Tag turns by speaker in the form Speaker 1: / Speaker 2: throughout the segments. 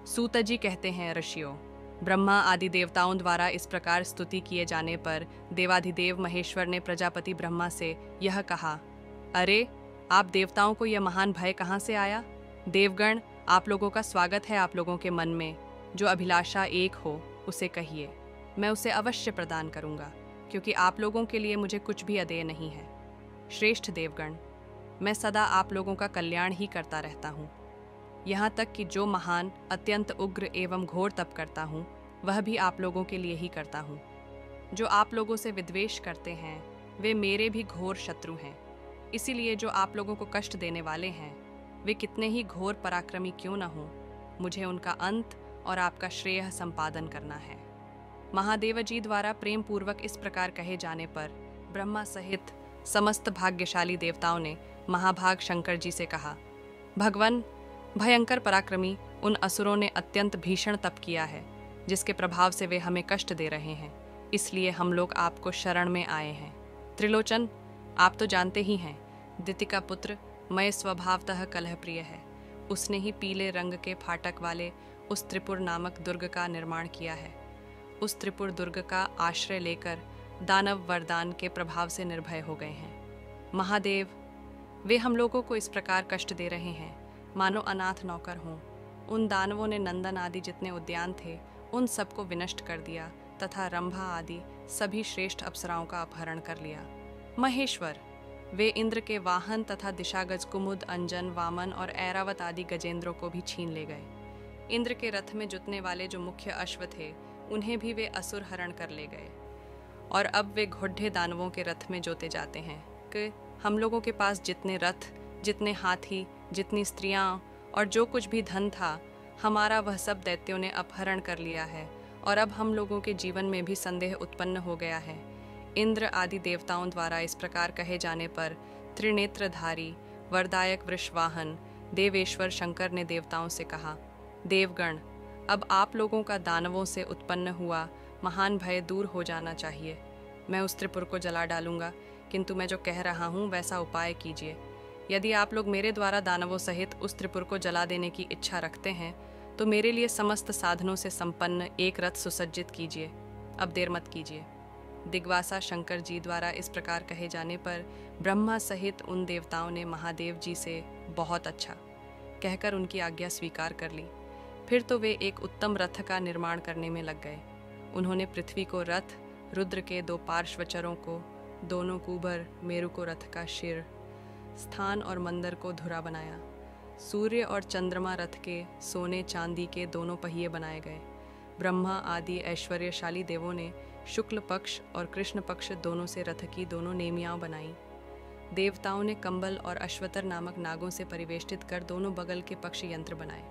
Speaker 1: सूत जी कहते हैं, ऋषियों, ब्रह्मा आदि देवताओं द्वारा इस प्रकार स्तुति किए जाने पर देवाधिदेव महेश्वर ने प्रजापति ब्रह्मा से यह कहा, अरे, आप देवताओं को यह महान भय कहाँ से आया? देवगण, आप लोगों का स्वागत है। आप लोगों के मन में जो अभिलाषा एक हो उसे कहिए, मैं उसे अवश्य प्रदान करूंगा, क्योंकि आप लोगों के लिए मुझे कुछ भी अदेय नहीं है। श्रेष्ठ देवगण, मैं सदा आप लोगों का कल्याण ही करता रहता हूँ। यहाँ तक कि जो महान, अत्यंत उग्र एवं घोर तप करता हूँ, वह भी आप लोगों के लिए ही करता हूँ। जो आप लोगों से विद्वेष करते हैं, वे मेरे भी घोर शत्रु हैं। इसीलिए जो आप लोगों को कष्ट देने वाले हैं, वे कितने ही घोर पराक्रमी क्यों न हों, मुझे उनका अंत और आपका श्रेय संपादन करना है। महादेव जी द्वारा प्रेम पूर्वक इस प्रकार कहे जाने पर ब्रह्मा सहित समस्त भाग्यशाली देवताओं ने महाभाग शंकर जी से कहा, भगवान, भयंकर पराक्रमी उन असुरों ने अत्यंत भीषण तप किया है, जिसके प्रभाव से वे हमें कष्ट दे रहे हैं। इसलिए हम लोग आपको शरण में आए हैं। त्रिलोचन, आप तो जानते ही हैं, दिति का पुत्र मय स्वभावतः कलह प्रिय है। उसने ही पीले रंग के फाटक वाले उस त्रिपुर नामक दुर्ग का निर्माण किया है। उस त्रिपुर दुर्ग का आश्रय लेकर दानव वरदान के प्रभाव से निर्भय हो गए हैं। महादेव, वे हम लोगों को इस प्रकार कष्ट दे रहे हैं मानो अनाथ नौकर हों। उन दानवों ने नंदन आदि जितने उद्यान थे, उन सबको विनष्ट कर दिया तथा रंभा आदि सभी श्रेष्ठ अप्सराओं का अपहरण कर लिया। महेश्वर, वे इंद्र के वाहन तथा दिशागज कुमुद, अंजन, वामन और ऐरावत आदि गजेंद्रों को भी छीन ले गए। इंद्र के रथ में जुतने वाले जो मुख्य अश्व थे, उन्हें भी वे असुर हरण कर ले गए। और अब वे घोड़े दानवों के रथ में जोते जाते हैं कि हम लोगों के पास जितने रथ, जितने हाथी, जितनी स्त्रियां और जो कुछ भी धन था, हमारा वह सब दैत्यों ने अपहरण कर लिया है। और अब हम लोगों के जीवन में भी संदेह उत्पन्न हो गया है। इंद्र आदि देवताओं द्वारा इस प्रकार कहे जाने पर त्रिनेत्रधारी वरदायक वृषवाहन देवेश्वर शंकर ने देवताओं से कहा, देवगण, अब आप लोगों का दानवों से उत्पन्न हुआ महान भय दूर हो जाना चाहिए। मैं उस त्रिपुर को जला डालूंगा, किंतु मैं जो कह रहा हूँ वैसा उपाय कीजिए। यदि आप लोग मेरे द्वारा दानवों सहित उस त्रिपुर को जला देने की इच्छा रखते हैं, तो मेरे लिए समस्त साधनों से संपन्न एक रथ सुसज्जित कीजिए। अब देर मत कीजिए। दिग्वासा शंकर जी द्वारा इस प्रकार कहे जाने पर ब्रह्मा सहित उन देवताओं ने महादेव जी से बहुत अच्छा कहकर उनकी आज्ञा स्वीकार कर ली। फिर तो वे एक उत्तम रथ का निर्माण करने में लग गए। उन्होंने पृथ्वी को रथ, रुद्र के 2 पार्श्वचरों को, दोनों कुबर, मेरु को रथ का शिर, स्थान और मंदिर को धुरा बनाया। सूर्य और चंद्रमा रथ के सोने चांदी के दोनों पहिए बनाए गए। ब्रह्मा आदि ऐश्वर्यशाली देवों ने शुक्ल पक्ष और कृष्ण पक्ष दोनों से रथ की दोनों नेमियाँ बनाई। देवताओं ने कंबल और अश्वतर नामक नागों से परिवेष्टित कर दोनों बगल के पक्ष यंत्र बनाए।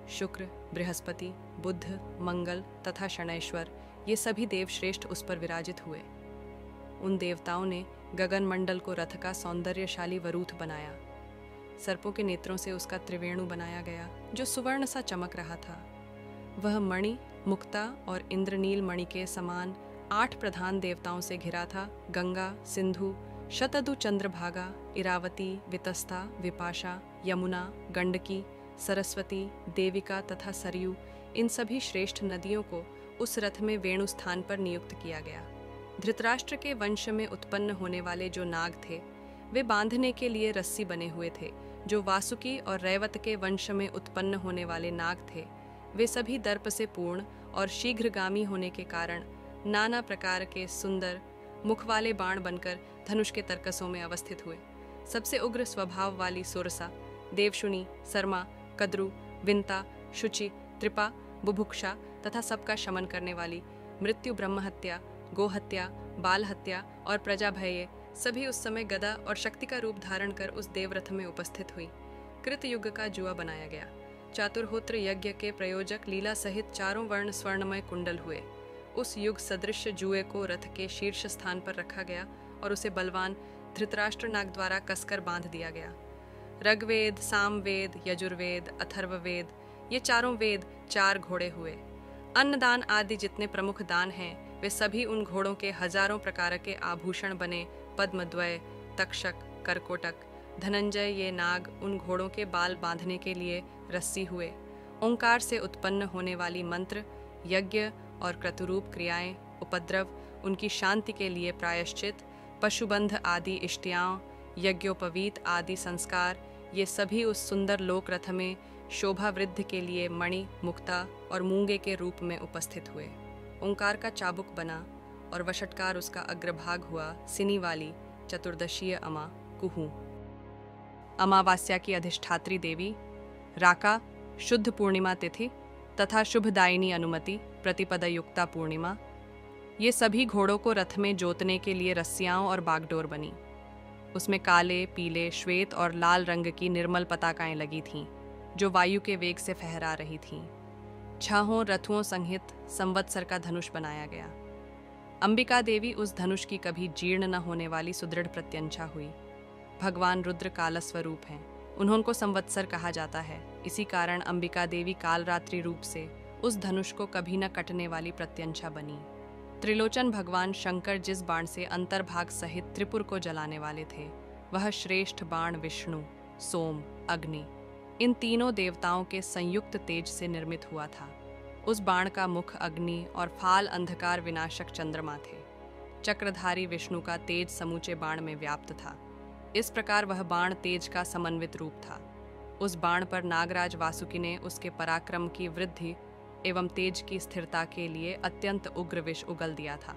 Speaker 1: शुक्र, बृहस्पति, बुध, मंगल तथा शनैश्वर, ये सभी देव श्रेष्ठ उस पर विराजित हुए। उन देवताओं ने गगन मंडल को रथ का सौंदर्यशाली वरूथ बनाया। सर्पों के नेत्रों से उसका त्रिवेणु बनाया गया, जो सुवर्ण सा चमक रहा था। वह मणि, मुक्ता और इंद्रनील मणि के समान 8 प्रधान देवताओं से घिरा था। गंगा, सिंधु, शतदु, चंद्रभागा, इरावती, वितस्ता, विपाशा, यमुना, गंडकी, सरस्वती, देविका तथा सरयू, इन सभी श्रेष्ठ नदियों को उस रथ में वेणु स्थान पर नियुक्त किया गया। धृतराष्ट्र के वंश में उत्पन्न होने वाले जो नाग थे, वे बांधने के लिए रस्सी बने हुए थे। जो वासुकी और रैवत के वंश में उत्पन्न होने वाले नाग थे, वे सभी दर्प से पूर्ण और शीघ्रगामी होने के कारण नाना प्रकार के सुंदर मुख वाले बाण बनकर धनुष के तरकसों में अवस्थित हुए। सबसे उग्र स्वभाव वाली सुरसा, देवशुनी, सरमा, कद्रु, विंता, शुचि, त्रिपा, बुभुक्षा तथा सबका शमन करने वाली मृत्यु, ब्रह्महत्या, गोहत्या, बाल हत्या और प्रजा भय, सभी उस समय गदा और शक्ति का रूप धारण कर उस देवरथ में उपस्थित हुई। कृत युग का जुआ बनाया गया। चातुर्होत्र यज्ञ के प्रयोजक लीला सहित 4 वर्ण स्वर्णमय कुंडल हुए। उस युग सदृश जुए को रथ के शीर्ष स्थान पर रखा गया और उसे बलवान धृतराष्ट्र नाग द्वारा कसकर बांध दिया गया। ऋग्वेद, सामवेद, यजुर्वेद, अथर्ववेद, ये चारों वेद 4 घोड़े हुए। अन्नदान आदि जितने प्रमुख दान हैं, वे सभी उन घोड़ों के हजारों प्रकार के आभूषण बने पद्मद्वय, तक्षक, करकोटक, धनंजय, ये नाग उन घोड़ों के बाल बांधने के लिए रस्सी हुए। ओंकार से उत्पन्न होने वाली मंत्र, यज्ञ और क्रतुरूप क्रियाएं, उपद्रव, उनकी शांति के लिए प्रायश्चित, पशुबंध आदि इष्टियाओं, यज्ञोपवीत आदि संस्कार, ये सभी उस सुंदर लोक रथ में शोभा वृद्धि के लिए मणि, मुक्ता और मूंगे के रूप में उपस्थित हुए। ओंकार का चाबुक बना और वषटकार उसका अग्रभाग हुआ सिनी वाली चतुर्दशीय अमा कुहू। अमावास्या की अधिष्ठात्री देवी, राका, शुद्ध पूर्णिमा तिथि तथा शुभदायिनी अनुमति, प्रतिपदयुक्ता पूर्णिमा, ये सभी घोड़ों को रथ में जोतने के लिए रस्सियां और बागडोर बनी। उसमें काले, पीले, श्वेत और लाल रंग की निर्मल पताकाएं लगी थीं, जो वायु के वेग से फहरा रही थीं। छहों रथुओं संहित संवत्सर का धनुष बनाया गया। अंबिका देवी उस धनुष की कभी जीर्ण न होने वाली सुदृढ़ प्रत्यंचा हुई। भगवान रुद्र काल स्वरूप हैं, उन्होंने संवत्सर कहा जाता है। इसी कारण अंबिका देवी कालरात्रि रूप से उस धनुष को कभी न कटने वाली प्रत्यंचा बनी। त्रिलोचन भगवान शंकर जिस बाण से अंतर्भाग सहित त्रिपुर को जलाने वाले थे, वह श्रेष्ठ बाण विष्णु, सोम, अग्नि, इन तीनों देवताओं के संयुक्त तेज से निर्मित हुआ था। उस बाण का मुख अग्नि और फाल अंधकार विनाशक चंद्रमा थे। चक्रधारी विष्णु का तेज समूचे बाण में व्याप्त था। इस प्रकार वह बाण तेज का समन्वित रूप था। उस बाण पर नागराज वासुकी ने उसके पराक्रम की वृद्धि एवं तेज की स्थिरता के लिए अत्यंत उग्र विष उगल दिया था।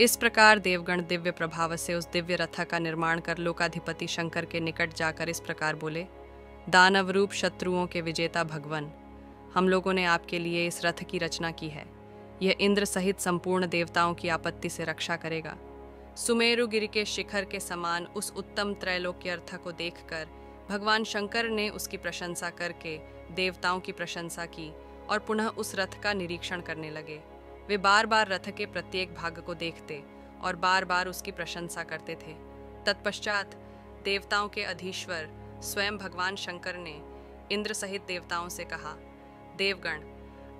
Speaker 1: इस प्रकार देवगण दिव्य प्रभाव से उस दिव्य रथ का निर्माण कर लोकाधिपति शंकर के निकट जाकर इस प्रकार बोले, दानव रूप शत्रुओं के विजेता भगवन, हम लोगों ने आपके लिए इस रथ की रचना की है। यह इंद्र सहित संपूर्ण देवताओं की आपत्ति से रक्षा करेगा। सुमेरु गिरि के शिखर के समान उस उत्तम त्रैलोक्य रथ को देखकर भगवान शंकर ने उसकी प्रशंसा करके देवताओं की प्रशंसा की और पुनः उस रथ का निरीक्षण करने लगे। वे बार बार रथ के प्रत्येक भाग को देखते और बार बार उसकी प्रशंसा करते थे। तत्पश्चात देवताओं के अधीश्वर स्वयं भगवान शंकर ने इंद्र सहित देवताओं से कहा, देवगण,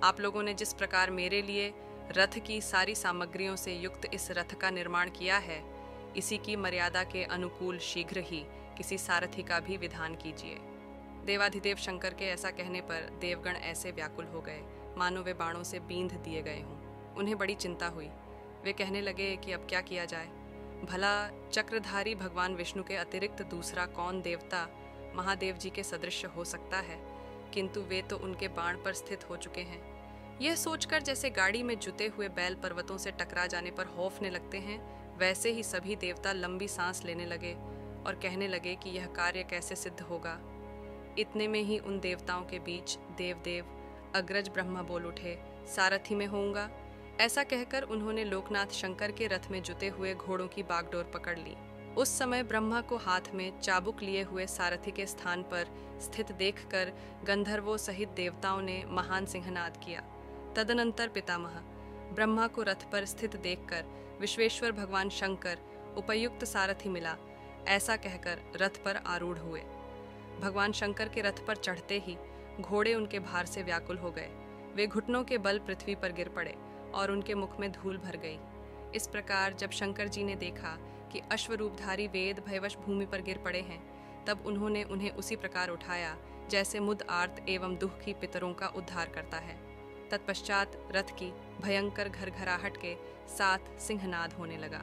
Speaker 1: आप लोगों ने जिस प्रकार मेरे लिए रथ की सारी सामग्रियों से युक्त इस रथ का निर्माण किया है, इसी की मर्यादा के अनुकूल शीघ्र ही किसी सारथी का भी विधान कीजिए। देवाधिदेव शंकर के ऐसा कहने पर देवगण ऐसे व्याकुल हो गए मानो वे बाणों से बींध दिए गए हों। उन्हें बड़ी चिंता हुई। वे कहने लगे कि अब क्या किया जाए। भला चक्रधारी भगवान विष्णु के अतिरिक्त दूसरा कौन देवता महादेव जी के सदृश हो सकता है, किंतु वे तो उनके बाण पर स्थित हो चुके हैं। यह सोचकर जैसे गाड़ी में जुते हुए बैल पर्वतों से टकरा जाने पर खौफने लगते हैं, वैसे ही सभी देवता लंबी सांस लेने लगे और कहने लगे कि यह कार्य कैसे सिद्ध होगा। इतने में ही उन देवताओं के बीच देवदेव अग्रज ब्रह्मा बोल उठे, सारथी में होऊंगा। ऐसा कहकर उन्होंने लोकनाथ शंकर के रथ में जुते हुए घोड़ों की बागडोर पकड़ ली। उस समय ब्रह्मा को हाथ में चाबुक लिए हुए सारथी के स्थान पर स्थित देखकर गंधर्वों सहित देवताओं ने महान सिंहनाद किया। तदनंतर पितामह ब्रह्मा को रथ पर स्थित देखकर विश्वेश्वर भगवान शंकर उपयुक्त सारथी मिला, ऐसा कहकर रथ पर आरूढ़ हुए। भगवान शंकर के रथ पर चढ़ते ही घोड़े उनके भार से व्याकुल हो गए। वे घुटनों के बल पृथ्वी पर गिर पड़े और उनके मुख में धूल भर गई। इस प्रकार जब शंकर जी ने देखा कि अश्वरूपधारी वेद भयवश भूमि पर गिर पड़े हैं, तब उन्होंने उन्हें उसी प्रकार उठाया जैसे मुद आर्त एवं दुखी पितरों का उद्धार करता है। तत्पश्चात रथ की भयंकर घरघराहट के साथ सिंहनाद होने लगा।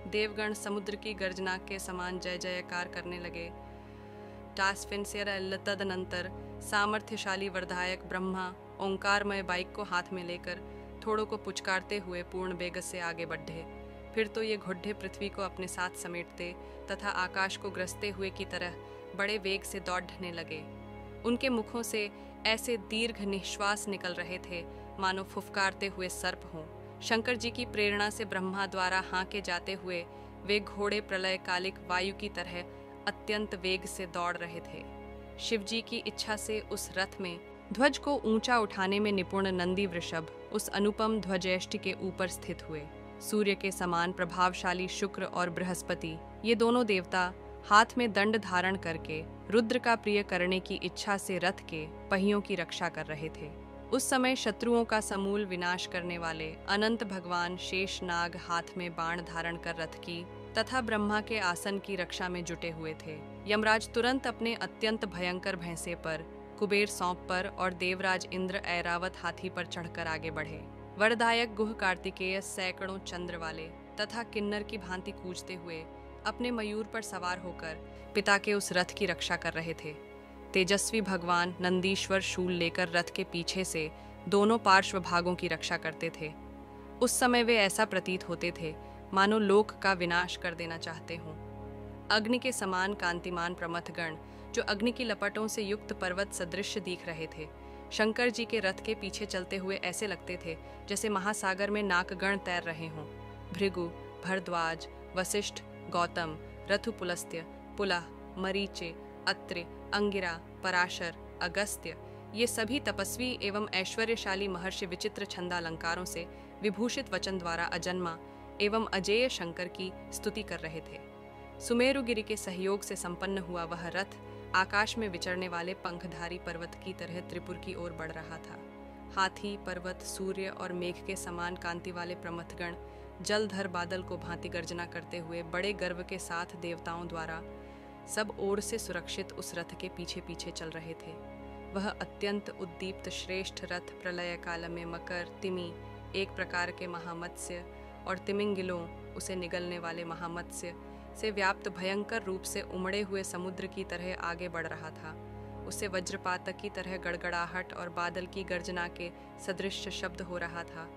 Speaker 1: देवगण समुद्र की गर्जना के समान जय जयकार करने लगे। तदनंतर सामर्थ्यशाली वरदायक ब्रह्मा ओंकारमय बाइक को हाथ में लेकर थोड़ों को पुचकारते हुए पूर्ण वेग से आगे बढ़े। फिर तो ये घोड़े पृथ्वी को अपने साथ समेटते तथा आकाश को ग्रसते हुए की तरह बड़े वेग से दौड़ने लगे। उनके मुखों से ऐसे दीर्घ निश्वास निकल रहे थे मानो फुफकारते हुए सर्प हों। शंकर जी की प्रेरणा से ब्रह्मा द्वारा हाँके जाते हुए वे घोड़े प्रलयकालिक वायु की तरह अत्यंत वेग से दौड़ रहे थे। शिवजी की इच्छा से उस रथ में ध्वज को ऊंचा उठाने में निपुण नंदी वृषभ उस अनुपम ध्वजेष्टि के ऊपर स्थित हुए। सूर्य के समान प्रभावशाली शुक्र और बृहस्पति, ये दोनों देवता हाथ में दंड धारण करके रुद्र का प्रिय करने की इच्छा से रथ के पहियों की रक्षा कर रहे थे। उस समय शत्रुओं का समूल विनाश करने वाले अनंत भगवान शेषनाग हाथ में बाण धारण कर रथ की तथा ब्रह्मा के आसन की रक्षा में जुटे हुए थे। यमराज तुरंत अपने अत्यंत भयंकर भैंसे पर कुबेर सौंप पर और देवराज इंद्र ऐरावत हाथी पर चढ़कर आगे बढ़े। वरदायक गुह कार्तिकेय सैकड़ों चंद्र वाले तथा किन्नर की भांति कूजते हुए अपने मयूर पर सवार होकर पिता के उस रथ की रक्षा कर रहे थे। तेजस्वी भगवान नंदीश्वर शूल लेकर रथ के पीछे से दोनों पार्श्व भागों की रक्षा करते थे। उस समय वे ऐसा प्रतीत होते थे मानो लोक का विनाश कर देना चाहते हों। अग्नि के समान कांतिमान प्रमथगण जो अग्नि की लपटों से युक्त पर्वत सदृश दिख रहे थे, शंकर जी के रथ के पीछे चलते हुए ऐसे लगते थे जैसे महासागर में नागगण तैर रहे हों। भृगु, भरद्वाज, वशिष्ठ, गौतम, रथुपुलस्त्य, पुलह, मरीचे, अत्रि, अंगिरा, पराशर, अगस्त्य, ये सभी तपस्वी एवं ऐश्वर्यशाली महर्षि विचित्र छंदालंकारों से विभूषित वचन द्वारा अजन्मा एवं अजेय शंकर की स्तुति कर रहे थे। सुमेरुगिरि के सहयोग से संपन्न हुआ वह रथ आकाश में विचरने वाले पंखधारी पर्वत की तरह त्रिपुर की ओर बढ़ रहा था। हाथी, पर्वत, सूर्य और मेघ के समान कांति वाले प्रमथगण जलधर बादल को भांति गर्जना करते हुए बड़े गर्व के साथ देवताओं द्वारा सब ओर से सुरक्षित उस रथ के पीछे पीछे चल रहे थे। वह अत्यंत उद्दीप्त श्रेष्ठ रथ प्रलय काल में मकर, तिमि, एक प्रकार के महामत्स्य और तिमिंगिलों, उसे निगलने वाले महामत्स्य से व्याप्त भयंकर रूप से उमड़े हुए समुद्र की तरह आगे बढ़ रहा था। उससे वज्रपात की तरह गड़गड़ाहट और बादल की गर्जना के सदृश शब्द हो रहा था।